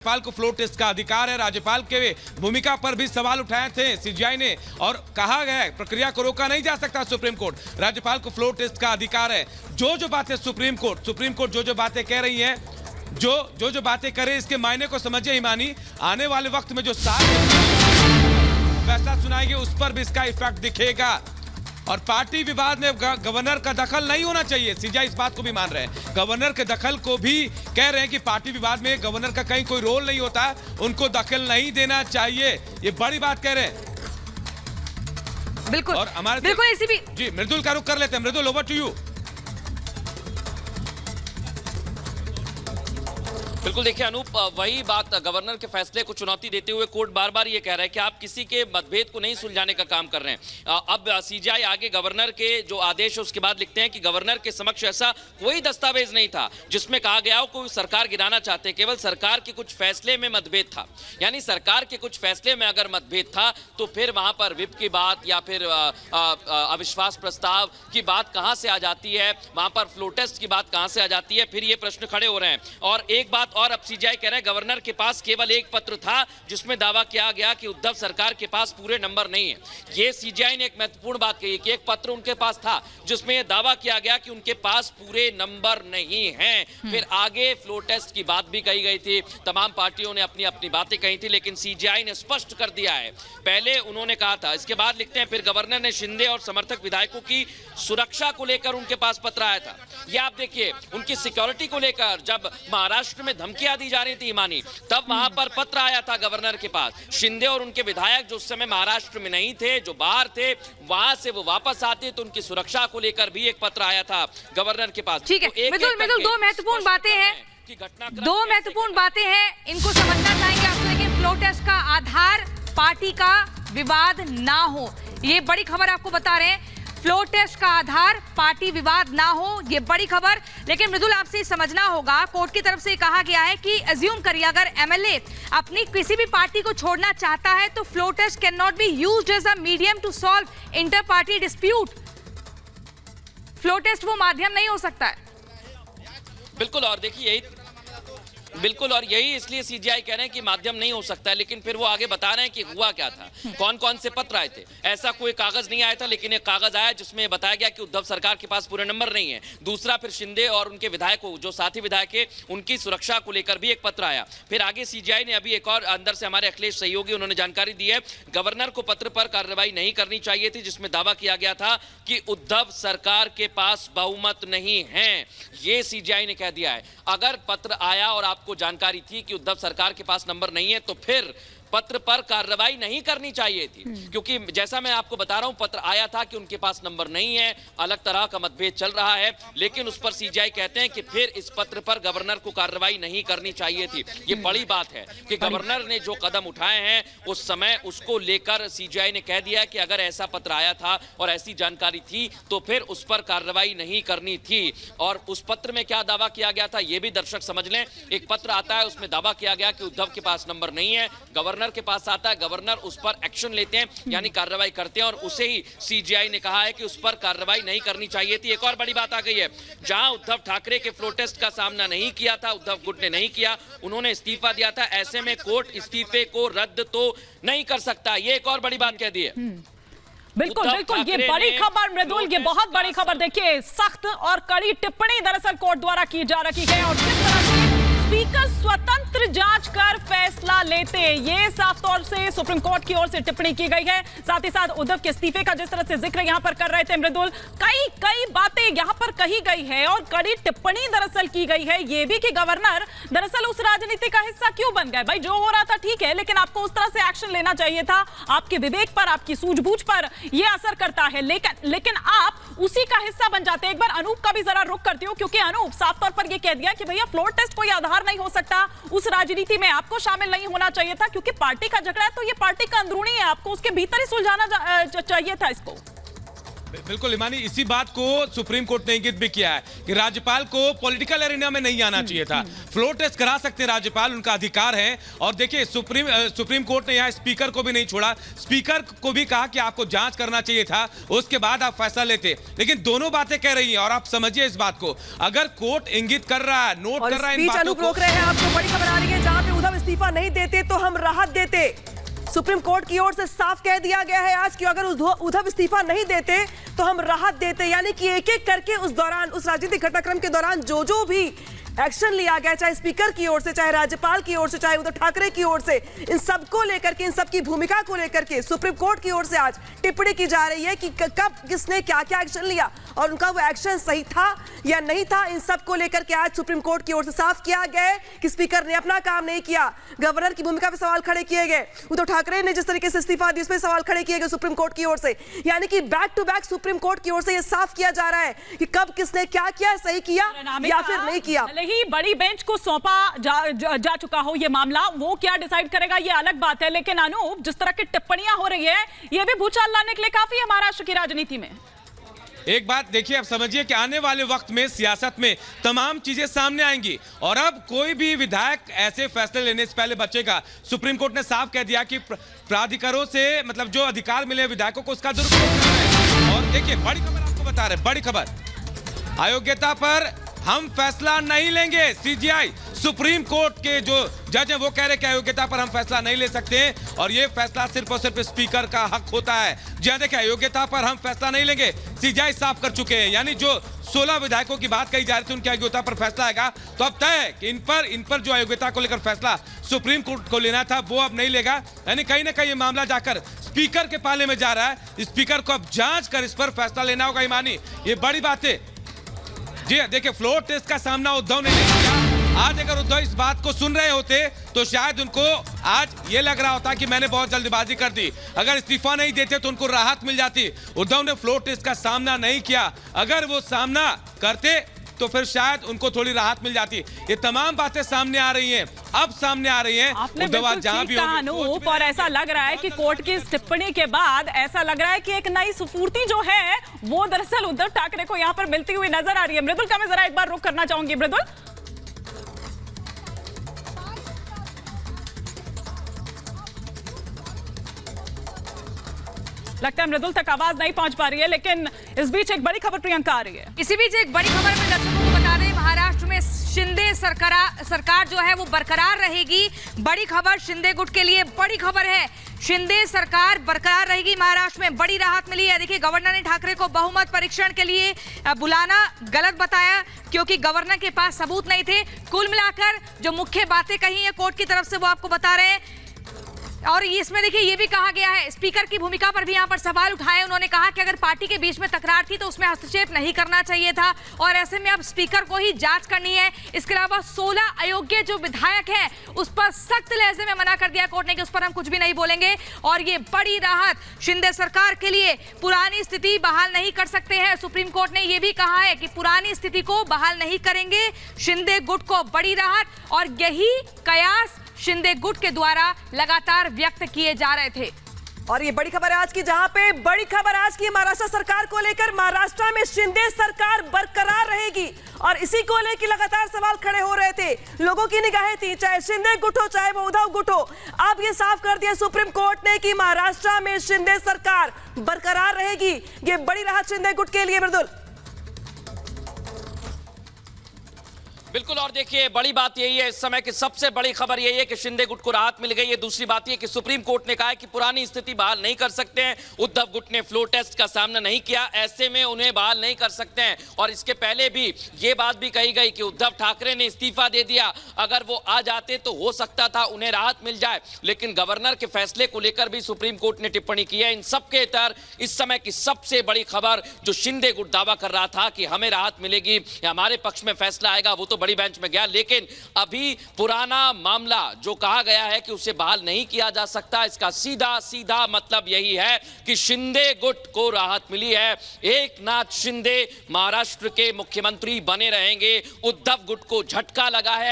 राज्यपाल को floor test का अधिकार है। राज्यपाल के भूमिका पर भी सवाल उठाए थे सीजीआई ने और कहा गया है प्रक्रिया को रोका नहीं जा सकता सुप्रीम कोर्ट। राज्यपाल को फ्लोर टेस्ट का अधिकार है। जो बातें सुप्रीम कोर्ट जो बातें कह रही है, जो बातें करे इसके मायने को समझे ईमानी। आने वाले वक्त में जो फैसला सुनाएंगे उस पर भी इसका इफेक्ट दिखेगा। और पार्टी विवाद में गवर्नर का दखल नहीं होना चाहिए। सीजीआई इस बात को भी मान रहे हैं। गवर्नर के दखल को भी कह रहे हैं कि पार्टी विवाद में गवर्नर का कहीं कोई रोल नहीं होता, उनको दखल नहीं देना चाहिए। ये बड़ी बात कह रहे हैं। बिल्कुल। और हमारे बिल्कुल इसी भी जी मृदुल का रुख कर लेते हैं। मृदुल, ओवर टू यू। बिल्कुल देखिए अनूप, वही बात, गवर्नर के फैसले को चुनौती देते हुए कोर्ट बार बार ये कह रहा है कि आप किसी के मतभेद को नहीं सुलझाने का काम कर रहे हैं। अब सीजीआई आगे गवर्नर के जो आदेश है उसके बाद लिखते हैं कि गवर्नर के समक्ष ऐसा कोई दस्तावेज नहीं था जिसमें कहा गया हो कोई सरकार गिराना चाहते हैं, केवल सरकार के कुछ फैसले में मतभेद था। यानी सरकार के कुछ फैसले में अगर मतभेद था तो फिर वहां पर विप की बात या फिर अविश्वास प्रस्ताव की बात कहां से आ जाती है, वहां पर फ्लो टेस्ट की बात कहां से आ जाती है, फिर ये प्रश्न खड़े हो रहे हैं। और एक बात और, अब सीजीआई कह रहे हैं गवर्नर के पास केवल एक पत्र था जिसमें दावा किया गया कि उद्धव सरकार के पास पूरे नंबर नहीं है। ये सीजीआई ने एक महत्वपूर्ण बात कही कि एक पत्र उनके पास था जिसमें यह दावा किया गया कि उनके पास पूरे नंबर नहीं हैं। फिर आगे फ्लो टेस्ट की बात भी कही गई थी, तमाम पार्टियों ने अपनी अपनी बातें कही थी, लेकिन सीजीआई ने स्पष्ट कर दिया है। पहले उन्होंने कहा था, इसके बाद लिखते हैं फिर गवर्नर ने शिंदे और समर्थक विधायकों की सुरक्षा को लेकर उनके पास पत्र आया था। यह आप देखिए, उनकी सिक्योरिटी को लेकर जब महाराष्ट्र में धमकियां दी जा रही थी ईमानी, तब वहां पर पत्र आया था गवर्नर के पास। शिंदे और उनके विधायक जो उस समय महाराष्ट्र में नहीं थे, जो बाहर थे, वहां से वो वापस आते तो उनकी सुरक्षा को लेकर भी एक पत्र आया था गवर्नर के पास। ठीक है। बिल्कुल दो महत्वपूर्ण बातें हैं, इनको समझना चाहेंगे आपसे कि फ्लो टेस्ट का आधार पार्टी का विवाद ना हो, ये बड़ी खबर आपको बता रहे हैं। फ्लो टेस्ट का आधार पार्टी विवाद ना हो, ये बड़ी खबर। लेकिन मृदुल, आपसे समझना होगा, कोर्ट की तरफ से कहा गया है कि अज्यूम करिए अगर एमएलए अपनी किसी भी पार्टी को छोड़ना चाहता है तो flow test can not be used as a medium to solve inter party dispute. Flow test वो माध्यम नहीं हो सकता है। बिल्कुल, और यही इसलिए सीजीआई कह रहे हैं कि माध्यम नहीं हो सकता है। लेकिन फिर वो आगे बता रहे हैं कि हुआ क्या था, कौन कौन से पत्र आए थे। ऐसा कोई कागज नहीं आया था, लेकिन एक कागज आया जिसमें बताया गया कि उद्धव सरकार के पास पूरे नंबर नहीं है। दूसरा, फिर शिंदे और उनके विधायकों, जो साथी विधायक है, उनकी सुरक्षा को लेकर भी एक पत्र आया। फिर आगे सीजीआई ने अभी एक और अंदर से हमारे अखिलेश सहयोगी उन्होंने जानकारी दी है, गवर्नर को पत्र पर कार्रवाई नहीं करनी चाहिए थी जिसमें दावा किया गया था कि उद्धव सरकार के पास बहुमत नहीं है। ये सीजीआई ने कह दिया है। अगर पत्र आया और आपको जानकारी थी कि उद्धव सरकार के पास नंबर नहीं है तो फिर पत्र पर कार्रवाई नहीं करनी चाहिए थी, क्योंकि जैसा मैं आपको बता रहा हूं, पत्र आया था कि उनके पास नंबर नहीं है, अलग तरह का मतभेद चल रहा है, लेकिन उस पर सीजीआई कहते हैं कि फिर इस पत्र पर गवर्नर को कार्रवाई नहीं करनी चाहिए थी। ये बड़ी बात है कि गवर्नर ने जो कदम उठाए हैं उस समय उसको लेकर सीजीआई ने कह दिया कि अगर ऐसा पत्र आया था और ऐसी जानकारी थी तो फिर उस पर कार्रवाई नहीं करनी थी। और उस पत्र में क्या दावा किया गया था ये भी दर्शक समझ लें। एक पत्र आता है, उसमें दावा किया गया कि उद्धव के पास नंबर नहीं है, गवर्नर के पास आता है, गवर्नर उस पर एक्शन लेते हैं, यानी कार्रवाई करते हैं, और उसे ही सीजीआई ने कहा है कि उस पर कार्रवाई नहीं करनी चाहिए थी। एक और बड़ी बात आ गई है, जहां उद्धव ठाकरे के फ्लो टेस्ट का सामना नहीं किया था, उद्धव गुट ने नहीं किया, उन्होंने इस्तीफा दिया था, ऐसे में कोर्ट इस्तीफे को रद्द तो नहीं कर सकता। ये एक और बड़ी बात कह दी है। बिल्कुल, ये बड़ी खबर मृदुल, ये बहुत बड़ी खबर। देखिए, सख्त और कड़ी टिप्पणी दरअसल कोर्ट द्वारा की जा रही है और किस तरह से स्पीकर स्वतंत्र जांच कर फैसला लेते, ये साफ तौर से सुप्रीम कोर्ट की ओर से टिप्पणी की गई है। साथ ही साथ उद्धव के इस्तीफे का जिस तरह से जिक्र यहां पर कर रहे थे मृदुल, कई बातें यहां पर कही गई है और कड़ी टिप्पणी दरअसल की गई है ये भी कि गवर्नर दरअसल उस राजनीति का हिस्सा क्यों बन गए। भाई, जो हो रहा था ठीक है, लेकिन आपको उस तरह से एक्शन लेना चाहिए था। आपके विवेक पर, आपकी सूझबूझ पर यह असर करता है, लेकिन आप उसी का हिस्सा बन जाते हैं। एक बार अनूप का भी जरा रुख करती हूं, क्योंकि अनूप साफ तौर पर यह कह दिया कि भैया फ्लोर टेस्ट कोई आधार नहीं हो सकता, उस राजनीति में आपको शामिल नहीं होना चाहिए था, क्योंकि पार्टी का झगड़ा है तो ये पार्टी का अंदरूनी है, आपको उसके भीतर ही सुलझाना चाहिए था इसको। बिल्कुल इमानी, इसी बात को सुप्रीम कोर्ट ने इंगित भी किया है कि राज्यपाल को पॉलिटिकल एरिना में नहीं आना चाहिए था। फ्लोर टेस्ट करा सकते हैं राज्यपाल, उनका अधिकार है। और देखिए, सुप्रीम कोर्ट ने यहाँ स्पीकर को भी नहीं छोड़ा, स्पीकर को भी कहा कि आपको जांच करना चाहिए था, उसके बाद आप फैसला लेते। लेकिन दोनों बातें कह रही हैं और आप समझिए इस बात को, अगर कोर्ट इंगित कर रहा है, नोट कर रहा है, रोक रहे हैं आपको। बड़ी खबर आ रही है जहां पे उद्धव इस्तीफा नहीं देते तो हम राहत देते। सुप्रीम कोर्ट की ओर से साफ कह दिया गया है आज कि अगर उद्धव इस्तीफा नहीं देते तो हम राहत देते, यानी कि एक एक करके उस दौरान, उस राजनीतिक घटनाक्रम के दौरान जो भी एक्शन लिया गया, चाहे स्पीकर की ओर से, चाहे राज्यपाल की ओर से, चाहे उद्धव ठाकरे की ओर से, इन सबको लेकर के, इन सबकी भूमिका को लेकर के सुप्रीम कोर्ट की ओर से आज टिप्पणी की जा रही है कि कब किसने क्या क्या एक्शन लिया और उनका वो एक्शन सही था या नहीं था। इन सब को लेकर के आज सुप्रीम कोर्ट की ओर से साफ किया गया है कि स्पीकर ने अपना काम नहीं किया, गवर्नर की भूमिका पर सवाल खड़े किए गए, उद्धव ठाकरे ने जिस तरीके से इस्तीफा दिया उस पर सवाल खड़े किए गए सुप्रीम कोर्ट की ओर से, यानी कि back to back supreme court की ओर से यह साफ किया जा रहा है कि कब किसने क्या किया, सही किया या फिर नहीं किया। ही बड़ी बेंच को सौंपा जा चुका हो ये मामला, वो क्या डिसाइड करेगा ये अलग बात है, लेकिन अनूप, जिस तरह की टिप्पणियां हो रही है ये भी भूचाल लाने के लिए काफी है महाराष्ट्र की राजनीति में। एक बात देखिए, अब समझिए कि आने वाले वक्त में सियासत में तमाम चीजें सामने आएंगी और अब कोई भी विधायक ऐसे फैसले लेने से पहले बचेगा। सुप्रीम कोर्ट ने साफ कह दिया कि प्राधिकारों से मतलब जो अधिकार मिले विधायकों को उसका दुरुपयोग करना है। और देखिए बड़ी खबर आपको बता रहे, बड़ी खबर, अयोग्यता पर हम फैसला नहीं लेंगे। सीजीआई सुप्रीम कोर्ट के जो जज हैं वो कह रहे हैं कि अयोग्यता पर हम फैसला नहीं ले सकते हैं और ये फैसला सिर्फ और सिर्फ स्पीकर का हक होता है। जी देखिए, अयोग्यता पर हम फैसला नहीं लेंगे, सीजीआई साफ कर चुके हैं, यानी जो 16 विधायकों की बात कही जा रही थी उनकी अयोग्यता पर फैसला आएगा तो अब तय है कि इन पर जो अयोग्यता को लेकर फैसला सुप्रीम कोर्ट को लेना था वो अब नहीं लेगा। यानी कहीं ना कहीं ये मामला जाकर स्पीकर के पाले में जा रहा है। स्पीकर को अब जांच कर इस पर फैसला लेना होगा। ईमानी, ये बड़ी बात है। जी देखिए, फ्लोर टेस्ट का सामना उद्धव ने नहीं किया। आज अगर उद्धव इस बात को सुन रहे होते तो शायद उनको आज ये लग रहा होता कि मैंने बहुत जल्दबाजी कर दी, अगर इस्तीफा नहीं देते तो उनको राहत मिल जाती। उद्धव ने फ्लोर टेस्ट का सामना नहीं किया, अगर वो सामना करते तो फिर शायद उनको थोड़ी राहत मिल जाती। ये तमाम बातें सामने आ रही हैं, अब सामने आ रही हैं। उद्धव जहां भी अनूप, और ऐसा लग रहा है कि कोर्ट की इस टिप्पणी के बाद ऐसा लग रहा है कि एक नई स्फूर्ति जो है वो दरअसल उद्धव ठाकरे को यहाँ पर मिलती हुई नजर आ रही है। मृदुल का मैं जरा एक बार रुख करना चाहूंगी। मृदुल, लगता है मृदुल तक आवाज नहीं पहुंच पा रही है, लेकिन इस बीच एक बड़ी खबर प्रियंका आ रही है। इसी बीच एक बड़ी खबर में दर्शकों को बता दें, महाराष्ट्र में शिंदे सरकार जो है वो बरकरार रहेगी। बड़ी खबर शिंदे गुट के लिए बड़ी खबर है, शिंदे सरकार बरकरार रहेगी। महाराष्ट्र में बड़ी राहत मिली है। देखिए, गवर्नर ने ठाकरे को बहुमत परीक्षण के लिए बुलाना गलत बताया क्योंकि गवर्नर के पास सबूत नहीं थे। कुल मिलाकर जो मुख्य बातें कही है कोर्ट की तरफ से वो आपको बता रहे हैं। और इसमें देखिए ये भी कहा गया है, स्पीकर की भूमिका पर भी यहाँ पर सवाल उठाए। उन्होंने कहा कि अगर पार्टी के बीच में तकरार थी तो उसमें हस्तक्षेप नहीं करना चाहिए था और ऐसे में अब स्पीकर को ही जांच करनी है। इसके अलावा 16 अयोग्य जो विधायक हैं उस पर सख्त लहजे में मना कर दिया कोर्ट ने कि उस पर हम कुछ भी नहीं बोलेंगे। और ये बड़ी राहत शिंदे सरकार के लिए, पुरानी स्थिति बहाल नहीं कर सकते हैं। सुप्रीम कोर्ट ने यह भी कहा है कि पुरानी स्थिति को बहाल नहीं करेंगे। शिंदे गुट को बड़ी राहत और यही कयास शिंदे गुट के द्वारा लगातार व्यक्त किए जा रहे थे। और ये बड़ी खबर आज की, जहां पे बड़ी खबर आज की महाराष्ट्र सरकार को लेकर, महाराष्ट्र में शिंदे सरकार बरकरार रहेगी और इसी को लेकर लगातार सवाल खड़े हो रहे थे। लोगों की निगाहें थी, चाहे शिंदे गुट हो चाहे वो उद्धव गुट हो। अब ये साफ कर दिया सुप्रीम कोर्ट ने कि महाराष्ट्र में शिंदे सरकार बरकरार रहेगी। ये बड़ी राहत शिंदे गुट के लिए। मृदुल, बिल्कुल, और देखिए बड़ी बात यही है इस समय की सबसे बड़ी खबर यही है कि शिंदे गुट को राहत मिल गई है। दूसरी बात यह कि सुप्रीम कोर्ट ने कहा है कि पुरानी स्थिति बहाल नहीं कर सकते हैं। उद्धव गुट ने फ्लोर टेस्ट का सामना नहीं किया, ऐसे में उन्हें बहाल नहीं कर सकते हैं। और इसके पहले भी ये बात भी कही गई कि उद्धव ठाकरे ने इस्तीफा दे दिया, अगर वो आ जाते तो हो सकता था उन्हें राहत मिल जाए। लेकिन गवर्नर के फैसले को लेकर भी सुप्रीम कोर्ट ने टिप्पणी की है। इन सबके इतर इस समय की सबसे बड़ी खबर जो शिंदे गुट दावा कर रहा था कि हमें राहत मिलेगी या हमारे पक्ष में फैसला आएगा, वो तो बड़ी बेंच में गया। लेकिन अभी पुराना मामला जो कहा गया है कि उसे बहाल नहीं किया जा सकता, इसका सीधा सीधा मतलब यही है कि शिंदे गुट को राहत मिली है। एकनाथ शिंदे महाराष्ट्र के मुख्यमंत्री बने रहेंगे। उद्धव गुट को झटका लगा है।